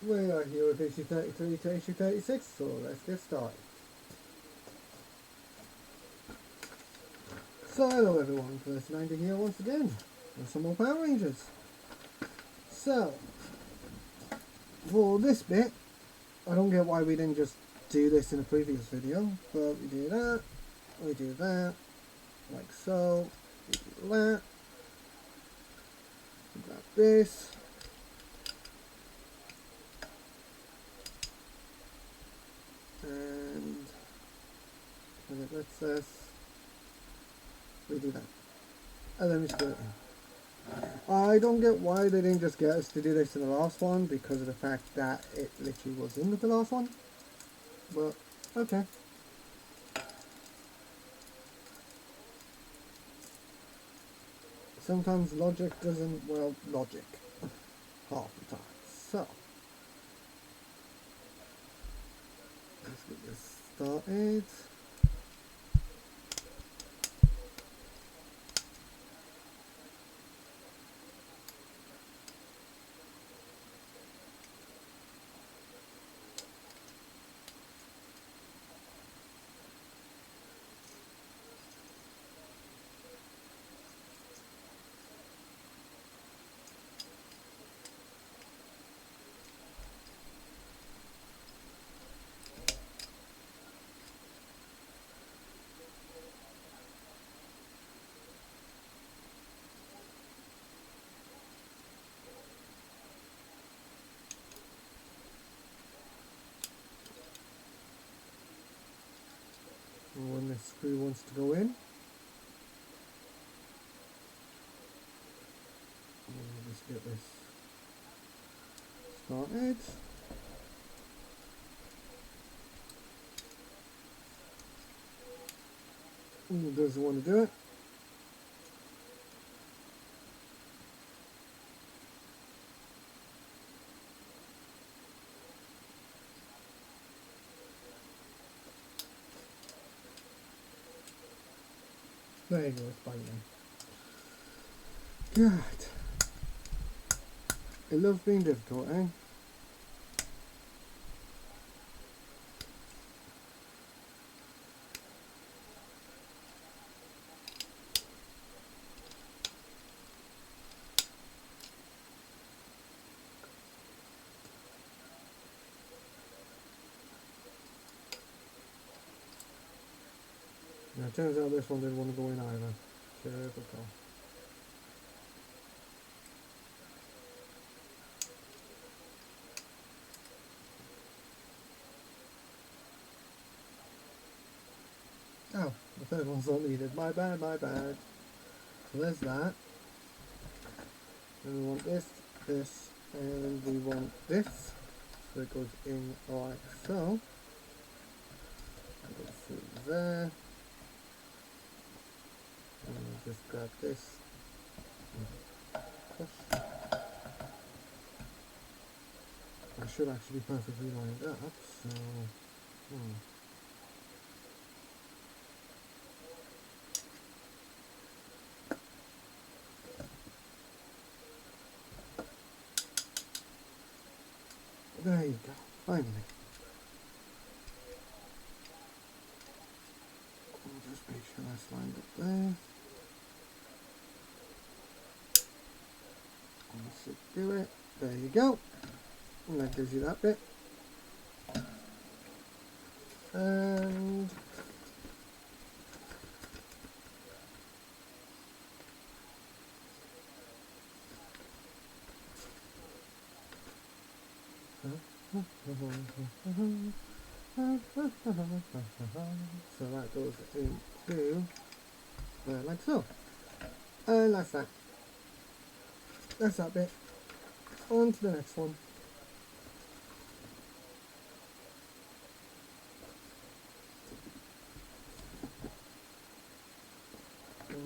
We are here with issue 33 to issue 36, so let's get started. So hello everyone, First 90 here once again with some more Power Rangers. So, for this bit, I don't get why we didn't just do this in a previous video, but we do that, like so, we do that, we grab this, and when it lets us, we do that, and then we screw it in. I don't get why they didn't just get us to do this in the last one, because of the fact that it literally was in with the last one, but okay. Sometimes logic doesn't, well, logic, half the time. So, let's get this started. When the screw wants to go in, we'll just get this started. Who doesn't want to do it? There you go, it's binding. God. It loves being difficult, eh? Now it turns out this one didn't want to go in either. Typical. Oh, the third one's not needed. My bad, my bad. So there's that. And we want this, and we want this. So it goes in like so. Go through there. And we'll just grab this and push. I should actually be perfectly lined up, so there you go, finally. We'll just make sure that's lined up there. And this should do it. There you go. And that gives you that bit. And so that goes into there like so. And that's that. That's that bit. On to the next one.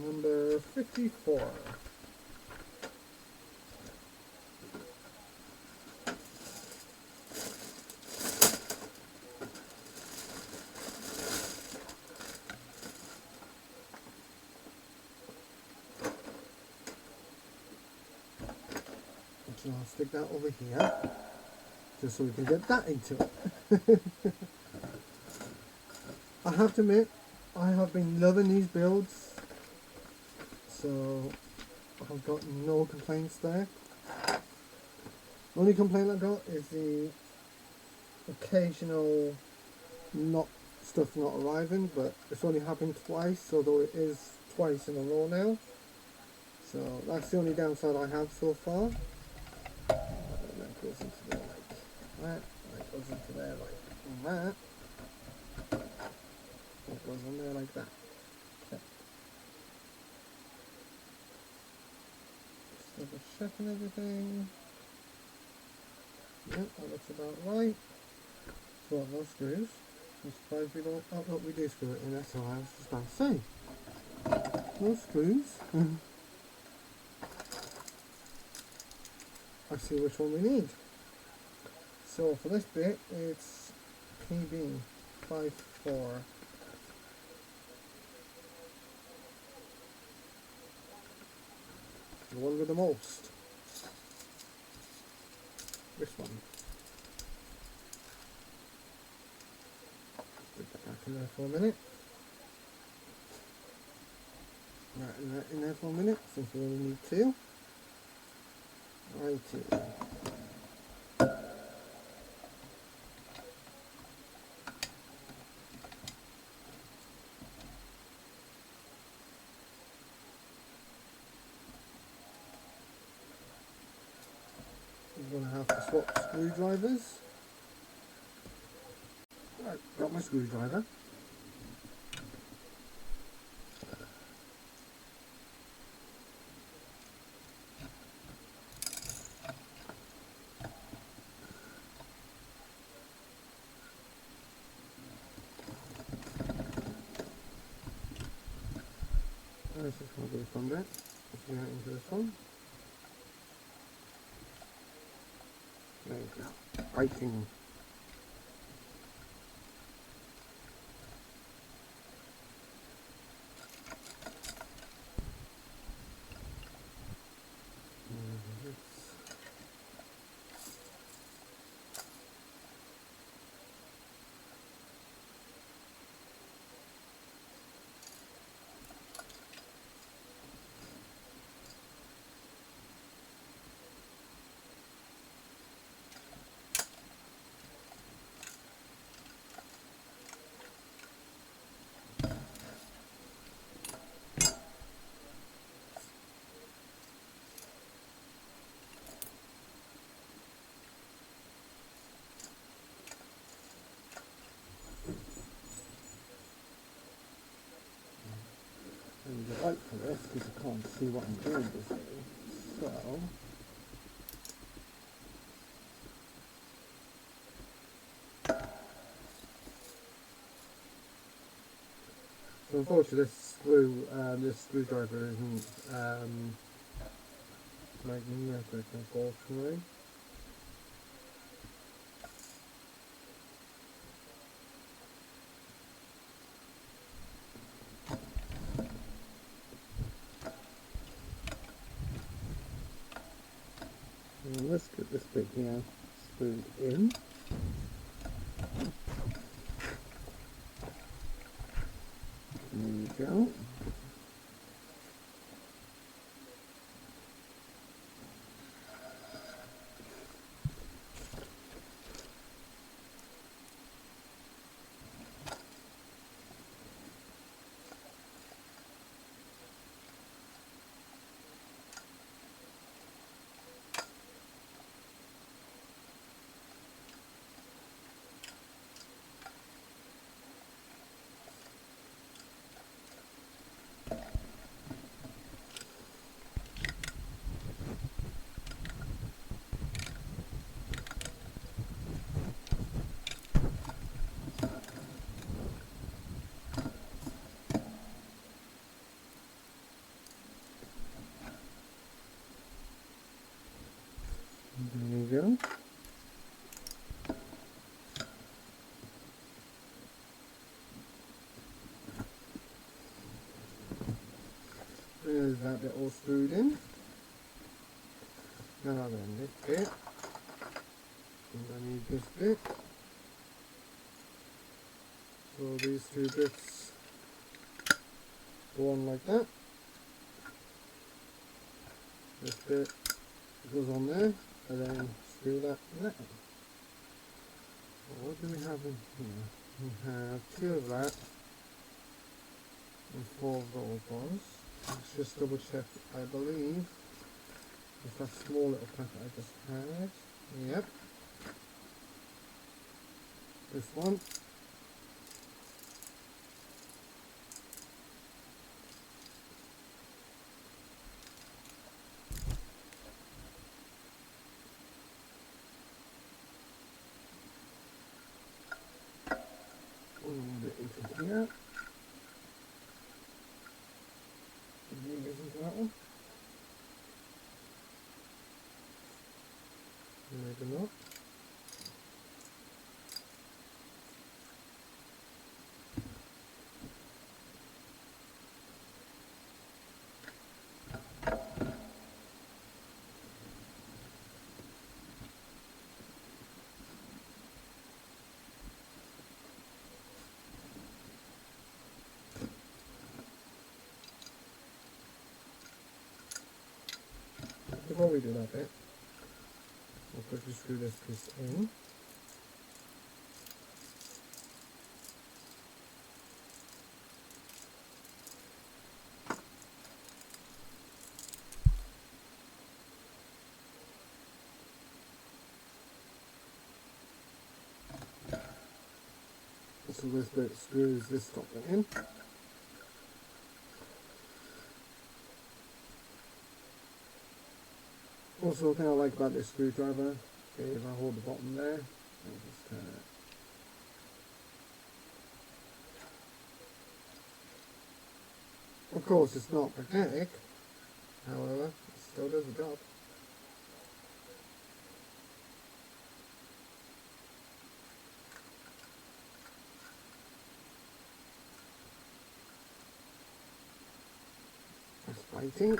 Number 54. So I'll stick that over here. just so we can get that into it. I have to admit, I have been loving these builds, so I've got no complaints there. The only complaint I got is the occasional stuff not arriving, but it's only happened twice, although it is twice in a row now. So that's the only downside I have so far. And that goes into there like that. That goes into there like that. That goes on there like that. Okay. Just double checking everything. Yep, that looks about right. So those screws. I'm surprised we don't. Oh, look, we do screw it in. That's all I was just about to say. Those screws. I see which one we need. So for this bit, it's PB 54. The one with the most. This one. Put that back in there for a minute. Right, and that in there for a minute, since we only need two. Righty. I'm going to have to swap screwdrivers. Right, got my screwdriver. This is going to go from there. Pushing out into this one. There you go. Biting. And the light for this because I can't see what I'm doing this way. So unfortunately this screwdriver isn't magnetic, unfortunately. And let's get this bit here screwed in. There you go. There you go. There's that bit all screwed in. Now then, this bit underneath this bit. So these two bits go on like that. This bit goes on there, and then screw that in there. So what do we have in here? We have 2 of that and 4 of those ones. Let's just double check. I believe it's that small little packet I just had. Yep. This one. Move it into here. Move it into that one. Maybe not. Before we do that bit, we'll quickly screw this piece in. So this bit screws this top bit in. Also, the thing I like about this screwdriver is I hold the bottom there and just turn it. Of course, it's not magnetic, however, it still does the job. It's biting.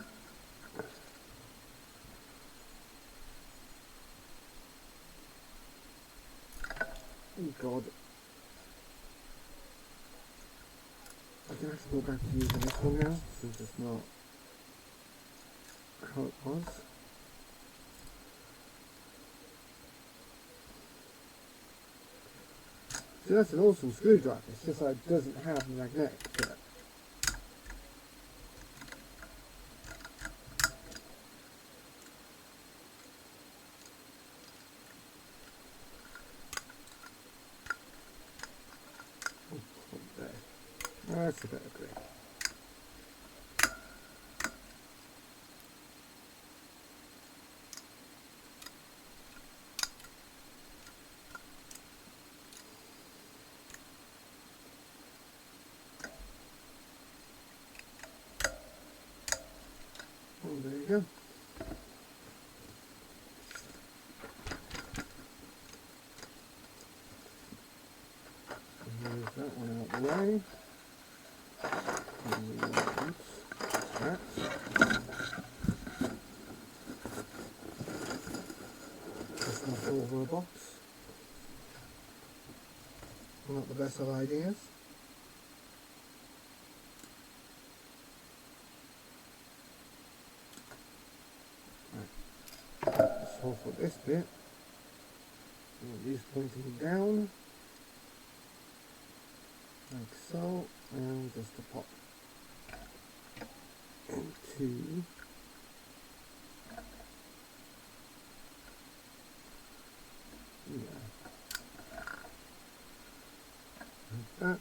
Oh god. I can actually go back to using this one now, since it's not how it was. See, that's an awesome screwdriver, it's just that it doesn't have a magnetic to it. That's a better grip. Oh, there you go. Move that one out of the way. Just knock over a box. Not the best of ideas. Right. So for this bit, these pointing down, like so, and just to pop into like that,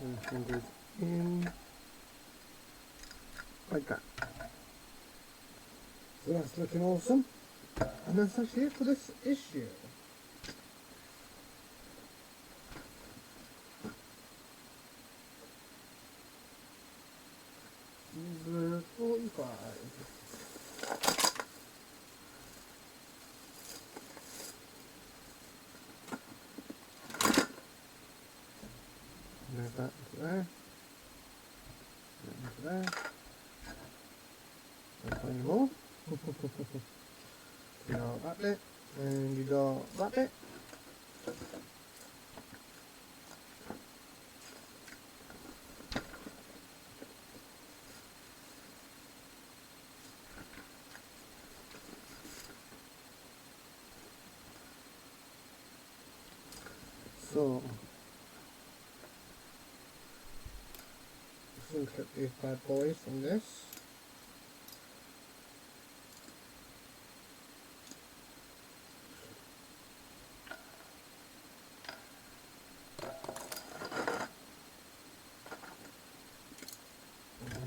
and fingers in like that. So that's looking awesome, and that's actually it for this issue. User 45. Move that into there. Into there. Don't play anymore. You got that bit, and you got that bit. So, just unclip these bad boys from this.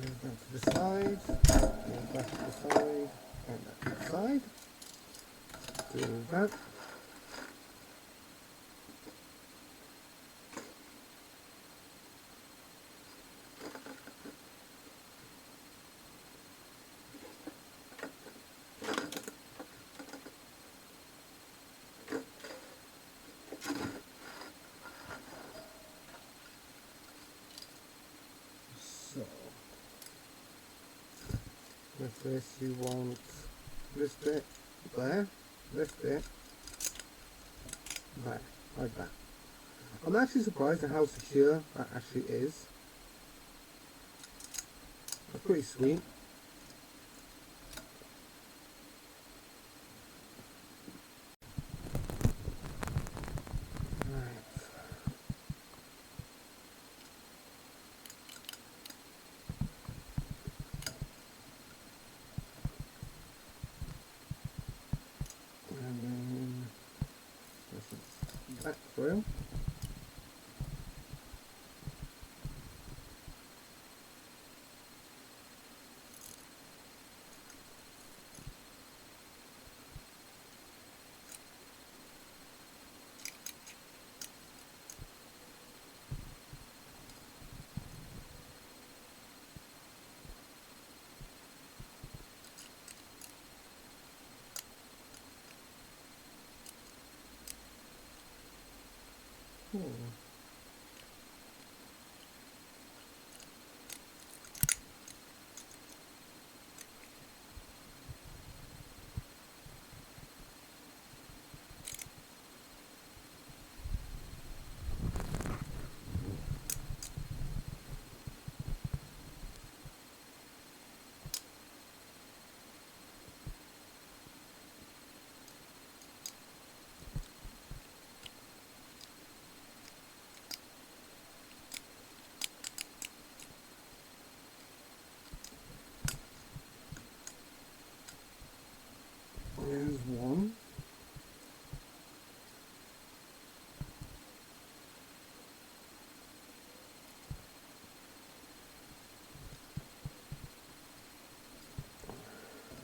Move that to the side, move that to the side, and that to the side. Do that. So, with this you want this bit there, this bit there, like that. I'm actually surprised at how secure that actually is. That's pretty sweet. And then this is back through. There's one.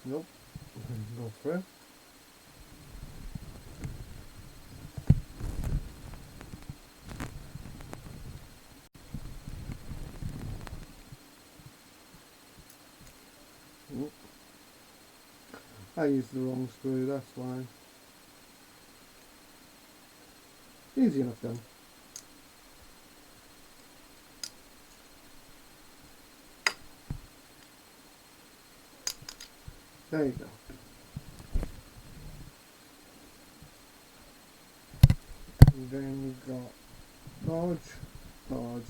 Nope. Go through. Nope. I used the wrong screw, that's why. Easy enough done. There you go. And then you've got large, large,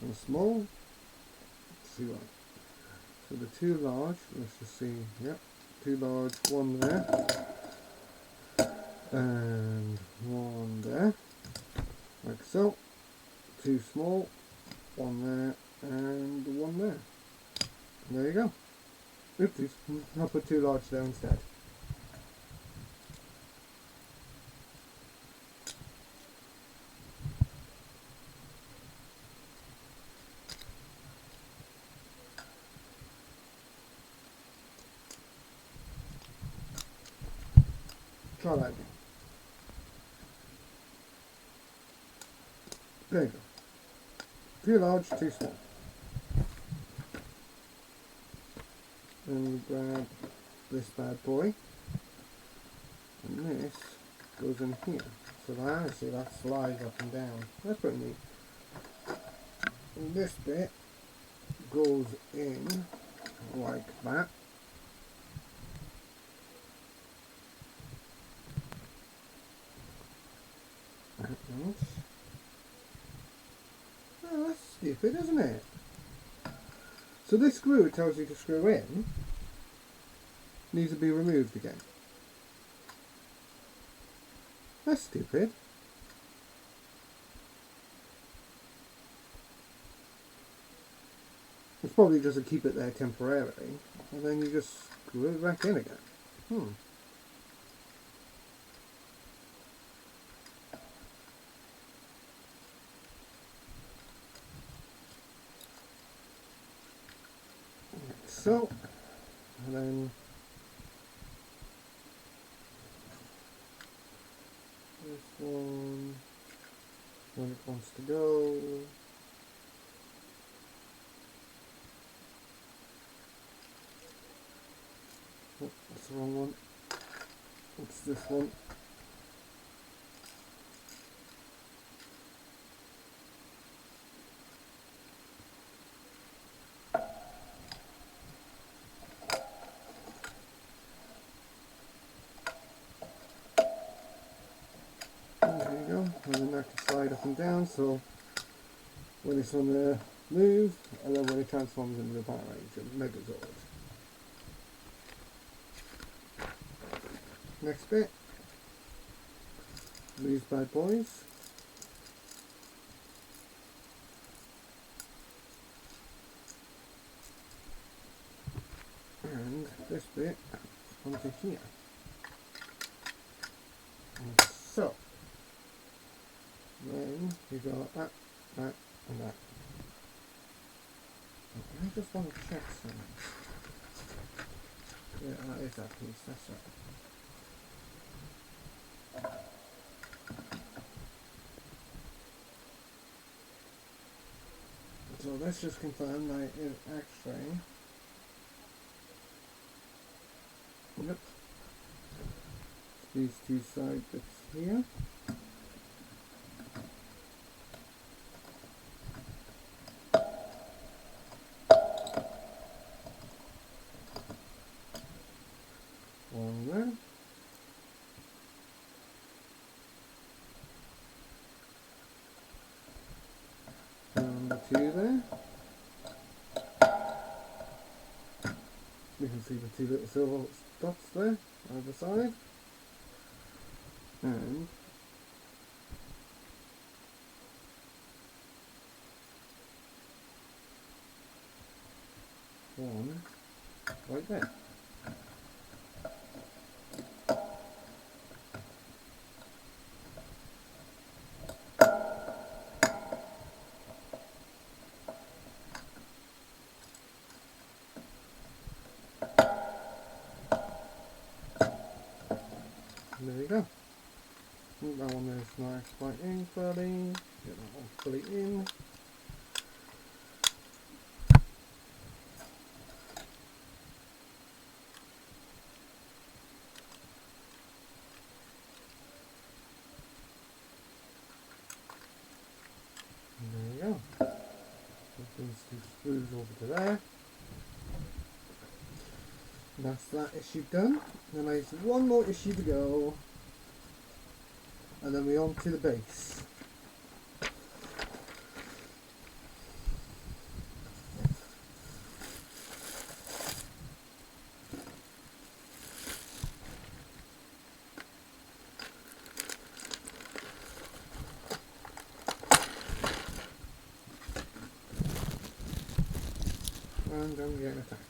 and small. Let's see what. So the two large, let's just see, yep, two large, one there, and one there, like so. Two small, one there, and one there. And there you go. Oopsies, I'll put two large there instead. Try that again. There you go. Two large, two small. And we grab this bad boy, and this goes in here. So that, see, that slides up and down. That's pretty neat. And this bit goes in like that. Ouch. Oh, that's stupid, isn't it? So this screw it tells you to screw in needs to be removed again. That's stupid. It's probably just to keep it there temporarily, and then you just screw it back in again. So, and then this one, when it wants to go. Oh, that's the wrong one. It's this one. There you go. And then that can slide up and down, so when it's on the move, and then when it transforms into the Power Ranger Megazord. Next bit. These bad boys. And this bit onto here. And so, then you got that, that, and that. I just want to check something. Yeah, that is that piece, that's right. So let's just confirm that it is actually, yep, these two side bits here. One there. And two there. You can see the two little silver dots there, either side. And one right there. And there you go. That one is not quite in fully. Get that one fully in. And there you go. Put these two screws over to there. And that's that issue done. Then there's one more issue to go. And then we're on to the base. And I'm getting attacked.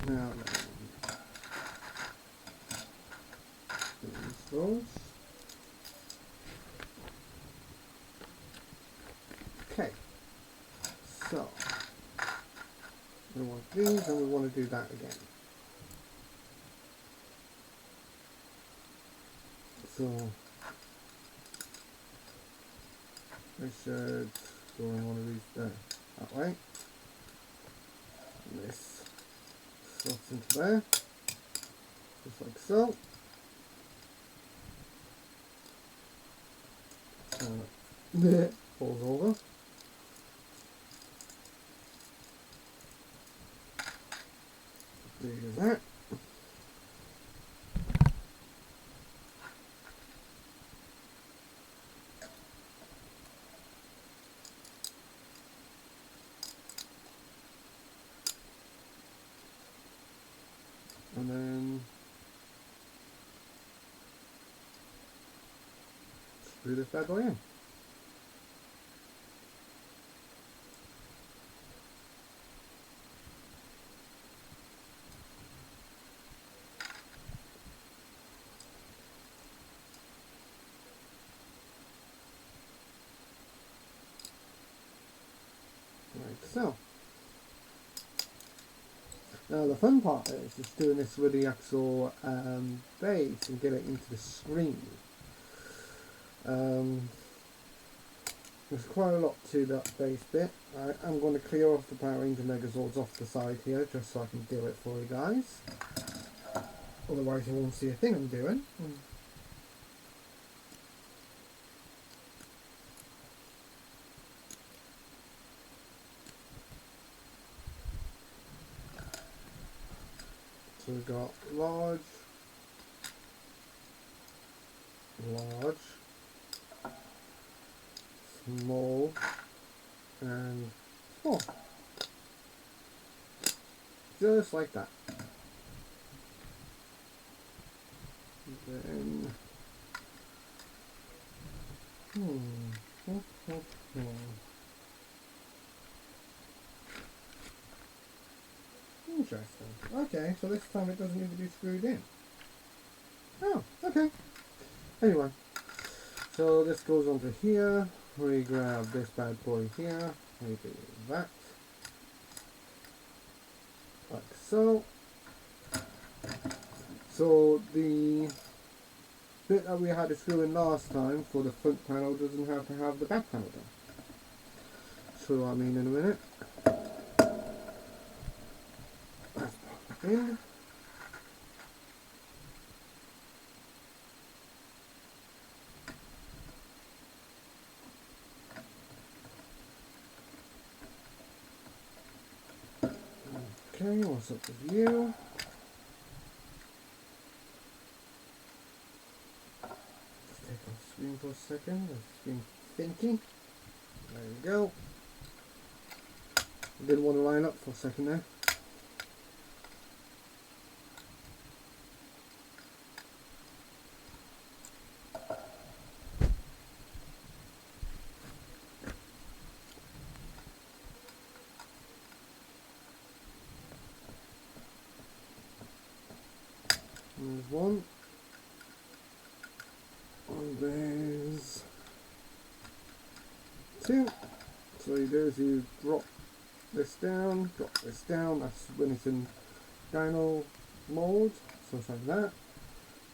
Now then, these those. Okay, so we want these and we want to do that again. So I should go in one of these there, that way. And this slots into there, just like so. So, falls over. There's that. And then screw this bad boy in. Like so. Now the fun part is just doing this with the actual base and get it into the screen. There's quite a lot to that base bit. I'm going to clear off the Power Ranger Megazords off the side here just so I can do it for you guys. Otherwise you won't see a thing I'm doing. So we've got large, small, and small. Just like that. And then interesting. Okay, so this time it doesn't need to be screwed in. Oh, okay. Anyway, so this goes onto here. We grab this bad boy here. We do that. Like so. So the bit that we had to screw in last time for the front panel doesn't have to have the back panel done. Show what I mean in a minute. Let's pop back in. Okay, what's up with you? Just take off the screen for a second. It's been thinking. There we go. I didn't want to line up for a second there. There's one. And there's two. So you do is you drop this down, that's when it's in dyno mode, so it's like that.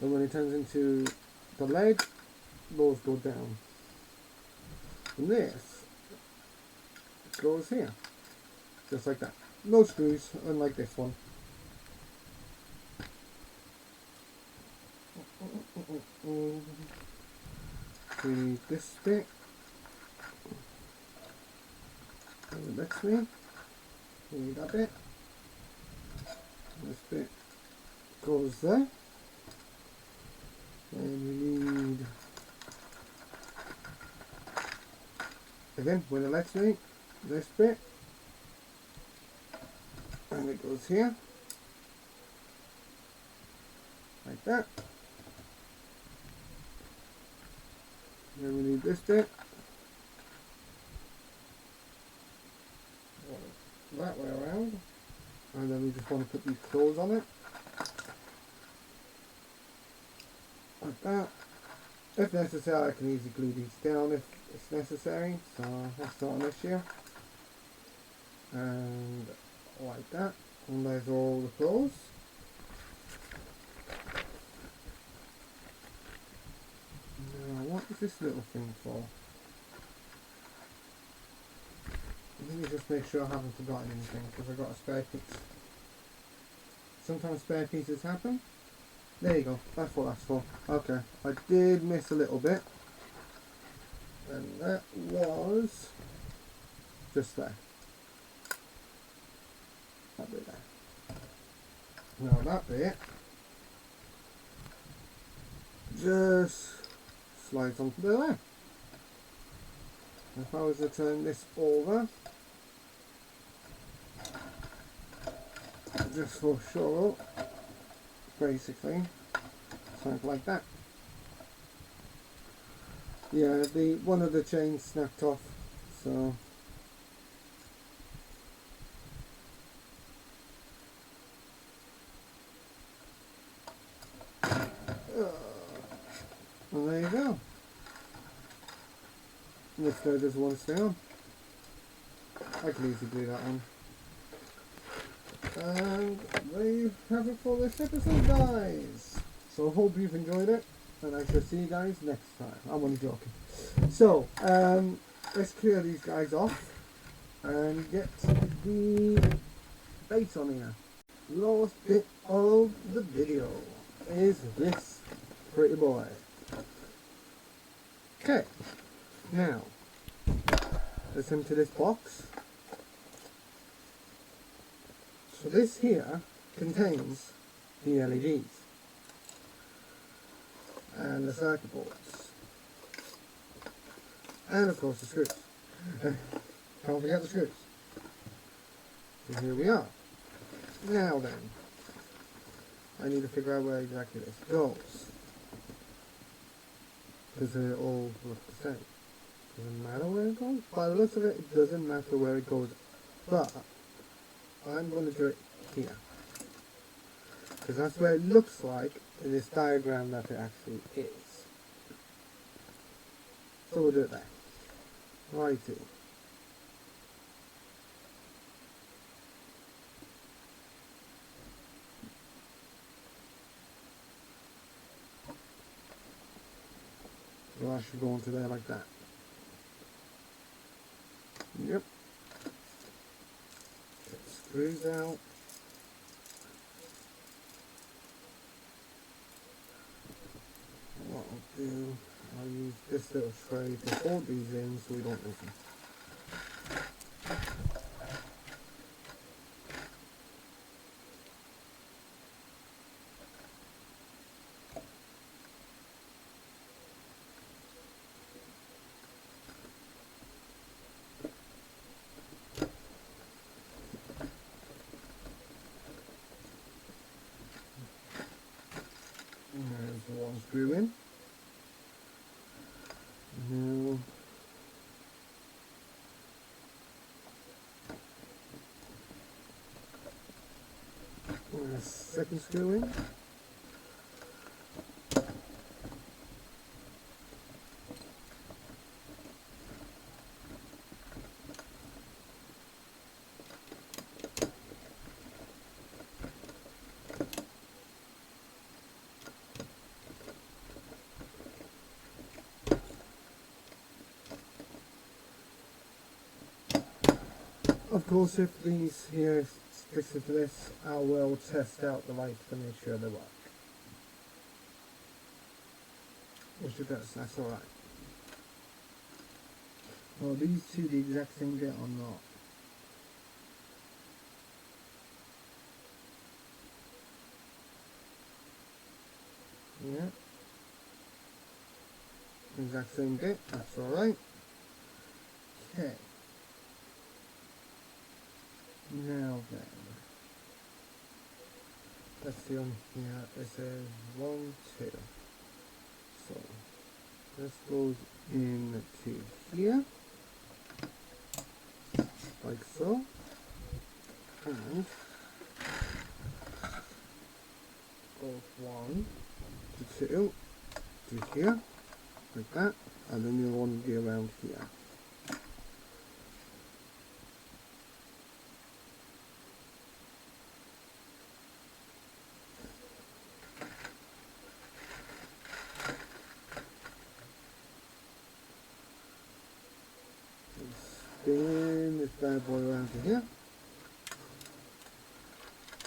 And when it turns into the leg, those go down. And this goes here. Just like that. No screws, unlike this one. We need this bit. And the next bit. We need that bit. This bit goes there. And we need, again, when it lets me, this bit. And it goes here. Like that. Then we need this bit. That way around. And then we just want to put these claws on it. Like that. If necessary, I can easily glue these down if it's necessary. So that's not an issue. And like that. And there's all the claws. What is this little thing for? Let me just make sure I haven't forgotten anything because I've got a spare piece. Sometimes spare pieces happen. There you go, that's what that's for. Okay, I did miss a little bit. And that was just there. That bit there. Now that bit just slides onto there. If I was to turn this over, just for show, basically, something like that. Yeah, one of the chains snapped off, so and there you go. And this guy doesn't want to stay on. I can easily do that one. And there you have it for this episode, guys. So I hope you've enjoyed it, and I shall see you guys next time. I'm only joking. So, let's clear these guys off and get the base on here. Last bit of the video is this pretty boy. Okay, now let's empty this box. So this here contains the LEDs and the circuit boards, and of course the screws. Can't forget the screws. So here we are. Now then, I need to figure out where exactly this goes, because they all look the same. Doesn't matter where it goes. By the looks of it, it doesn't matter where it goes, but I'm going to do it here, because that's where it looks like in this diagram that it actually is. So we'll do it there. Righty. So I should go into there like that. Yep. Get the screws out. What I'll do, I'll use this little tray to hold these in so we don't lose them. There's one screw in. Now there's a second screw in. Of course, if these here sticks into this, I will test out the lights to make sure they work. Which it does, that's alright. Well, these two the exact same bit or not? Yeah. Exact same bit, that's alright. Okay. Now then, let's see on here, it says 1, 2. So, this goes into here, like so, and goes 1 to 2 to here, like that, and then the other one will be around here. Spin this bad boy around to here,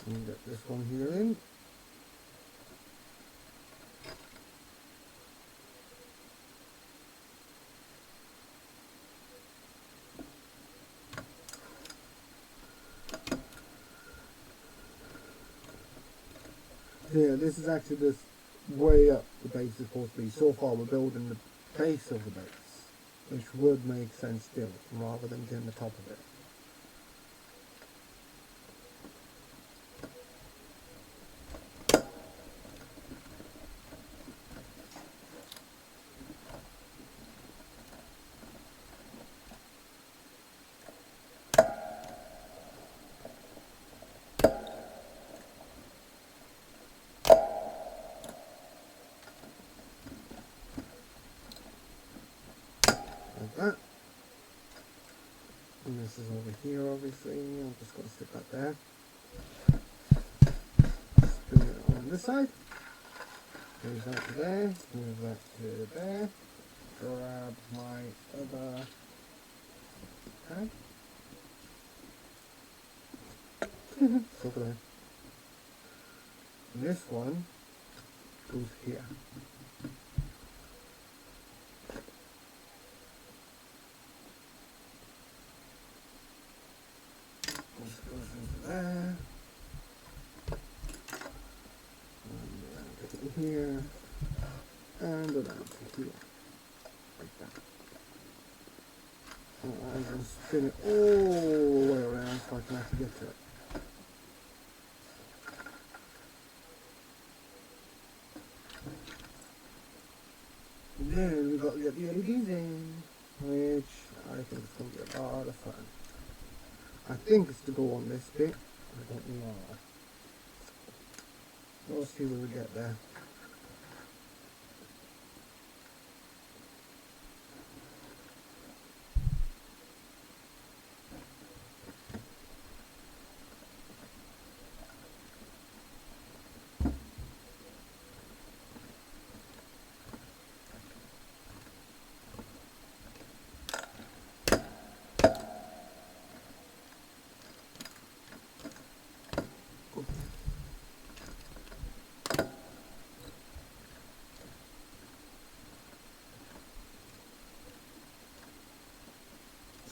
and get this one here in. Yeah, this is actually just way up the base is supposed to be. So far we're building the base of the base, which would make sense still, rather than doing the top of it. Like that. And this is over here, obviously. I'm just going to stick that there. Spin it on this side. Move that to there. Move that to there. Grab my other tag. Over there. And this one goes here. This goes into there. And around to here. And around to here. Like that. And I'm going to spin it all the way around so I can actually get to it. And then we've got to get the LEDs in, which I think is going to be a lot of fun. I think it's to go on this bit. I don't know. We'll see when we get there.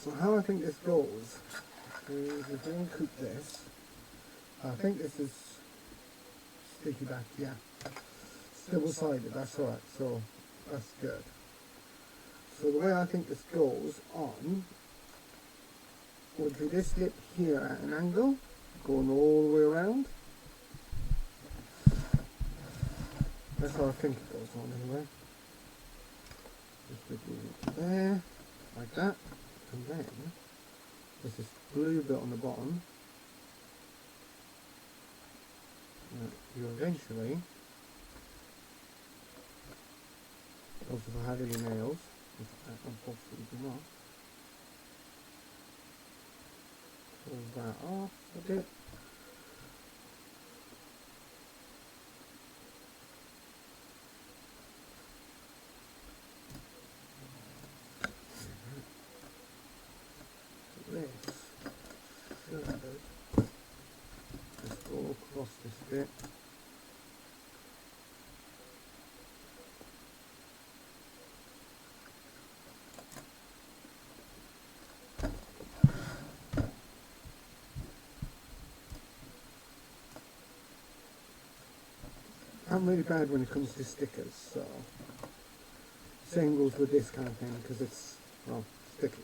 So how I think this goes is if we uncoop this, I think this is sticky back, yeah. Double-sided, that's right, so that's good. So the way I think this goes on would be this dip here at an angle, going all the way around. That's how I think it goes on anyway. Just begin it there, like that. And then there's this blue bit on the bottom. You eventually, also if I had any nails, which I unfortunately do not, pull that off a bit. This should just go across this bit. I'm really bad when it comes to stickers, so same goes with this kind of thing because it's, well, sticky.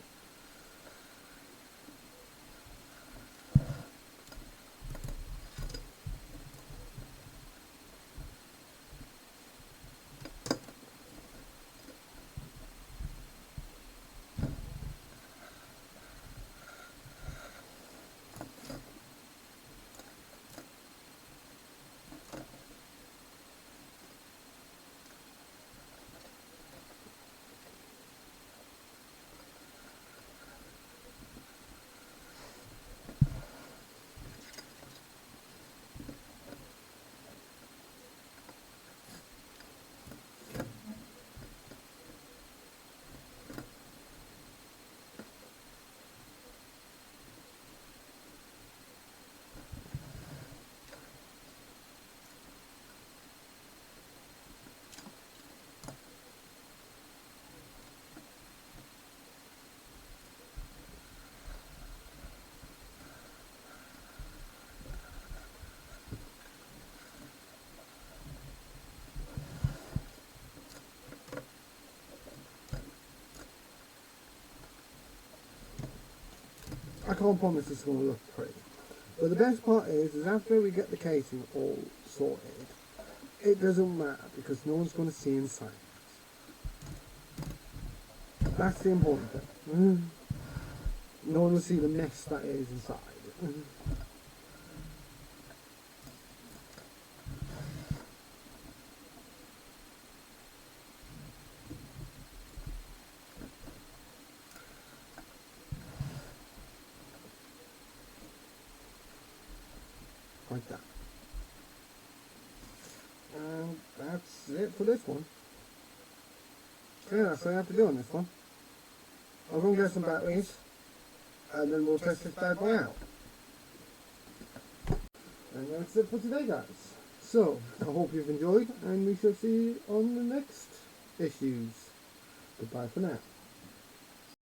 I can't promise it's going to look pretty. But the best part is after we get the casing all sorted, it doesn't matter because no one's going to see inside. That's the important thing. No one will see the mess that is inside. Like that. And that's it for this one. Yeah, that's what I have to do on this one. I'll go and get some batteries and then we'll test this bad boy out. And that's it for today, guys. So, I hope you've enjoyed and we shall see you on the next issues. Goodbye for now.